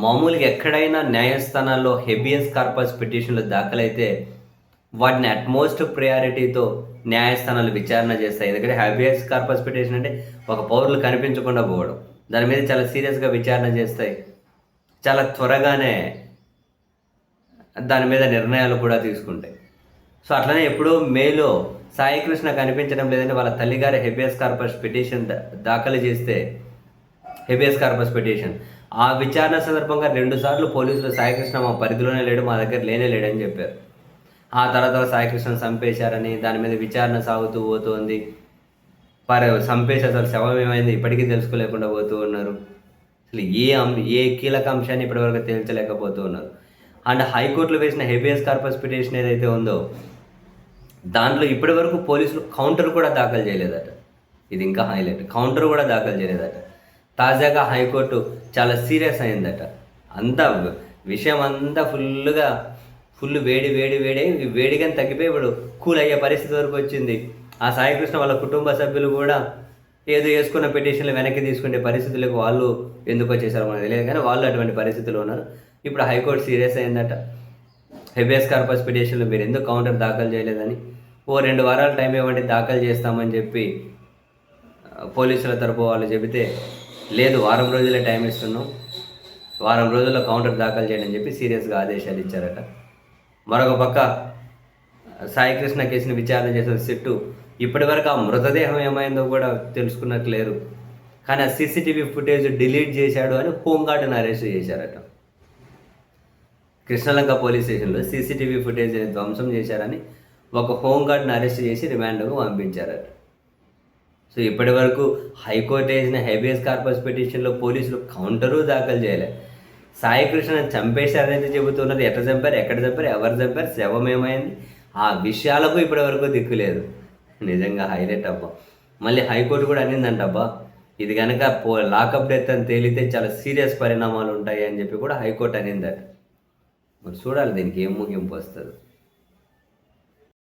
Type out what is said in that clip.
మామూలుగా ఎక్కడైనా న్యాయస్థానాల్లో హెబియస్ కార్పస్ పిటిషన్లు దాఖలైతే వాటిని అట్‌మోస్ట్ ప్రయారిటీతో న్యాయస్థానాలు విచారణ చేస్తాయి. ఎందుకంటే హెబియస్ కార్పస్ పిటిషన్ అంటే ఒక పౌరులు కనిపించకుండా పోవడం. దాని మీద చాలా సీరియస్‌గా విచారణ చేస్తాయి. చాలా త్వరగానే దాని మీద నిర్ణయాలు కూడా తీసుకుంటాయి. సో, అట్లనే ఎప్పుడో మేలో సాయికృష్ణ కనిపించడం లేదని వాళ్ళ తల్లిగారి హెబియస్ కార్పస్ పిటిషన్ దాఖలు చేస్తే హెబియస్ కార్పస్ పిటిషన్. ఆ విచారణ సందర్భంగా 2 సార్లు పోలీసులు సాయికృష్ణ మా పరిధిలోనే లేడు, మా దగ్గర లేనే లేడని చెప్పారు. ఆ తర్వాత సాయికృష్ణను చంపేశారని దాని మీద విచారణ సాగుతూ పోతోంది. చంపేసి అసలు శవం ఏమైంది ఇప్పటికీ తెలుసుకోలేకుండా పోతూ ఉన్నారు. అసలు ఏ కీలక అంశాన్ని ఇప్పటివరకు తేల్చలేకపోతూ ఉన్నారు. అండ్ హైకోర్టులో వేసిన హెబియస్ కార్పస్ పిటిషన్ ఏదైతే ఉందో దాంట్లో ఇప్పటివరకు పోలీసులు కౌంటర్ కూడా దాఖలు చేయలేదట. ఇది ఇంకా హైలైట్. కౌంటర్ కూడా దాఖలు చేయలేదట. తాజాగా హైకోర్టు చాలా సీరియస్ అయిందట. అంతా విషయం అంతా ఫుల్ వేడిగా తగ్గిపోయి ఇప్పుడు కూల్ అయ్యే పరిస్థితి వరకు వచ్చింది. ఆ సాయికృష్ణ వాళ్ళ కుటుంబ సభ్యులు కూడా ఏదో వేసుకున్న పిటిషన్లు వెనక్కి తీసుకునే పరిస్థితులకు వాళ్ళు ఎందుకు వచ్చేసారో మనకు తెలియదు, కానీ వాళ్ళు అటువంటి పరిస్థితుల్లో ఉన్నారు. ఇప్పుడు హైకోర్టు సీరియస్ అయిందట. హెబియస్ కార్పస్ పిటిషన్లు మీరు ఎందుకు కౌంటర్ దాఖలు చేయలేదని, 2 వారాల టైం ఇవ్వండి దాఖలు చేస్తామని చెప్పి పోలీసుల తరపు వాళ్ళు చెబితే, లేదు వారం రోజులే టైం ఇస్తున్నాం, వారం రోజుల్లో కౌంటర్ దాఖలు చేయండి అని చెప్పి సీరియస్గా ఆదేశాలు ఇచ్చారట. మరొక పక్క సాయికృష్ణ కేసుని విచారణ చేసిన సిట్టు ఇప్పటివరకు ఆ మృతదేహం ఏమైందో కూడా తెలుసుకున్నట్లేరు. కానీ ఆ సీసీటీవీ ఫుటేజ్ డిలీట్ చేశాడు అని హోంగార్డును అరెస్ట్ చేశారట. కృష్ణలంక పోలీస్ స్టేషన్లో సీసీటీవీ ఫుటేజ్ ధ్వంసం చేశారని ఒక హోంగార్డ్ని అరెస్ట్ చేసి రిమాండ్కు పంపించారట. సో ఇప్పటి వరకు హైకోర్టు వేసిన హెబియస్ కార్పస్ పిటిషన్లో పోలీసులు కౌంటరు దాఖలు చేయలే. సాయికృష్ణను చంపేశారనైతే చెబుతున్నారు. ఎట్లా చంపారు, ఎక్కడ చంపారు, ఎవరు చంపారు, శవం ఏమైంది, ఆ విషయాలకు ఇప్పటి వరకు దిక్కులేదు. నిజంగా హైలైట్ అబ్బా. మళ్ళీ హైకోర్టు కూడా అనిందంటబ్బా, ఇది కనుక లాకప్ డెత్ అని తేలితే చాలా సీరియస్ పరిణామాలు ఉంటాయి అని చెప్పి కూడా హైకోర్టు అనిందట. మరి చూడాలి దీనికి ఏం ముగింపు వస్తుంది.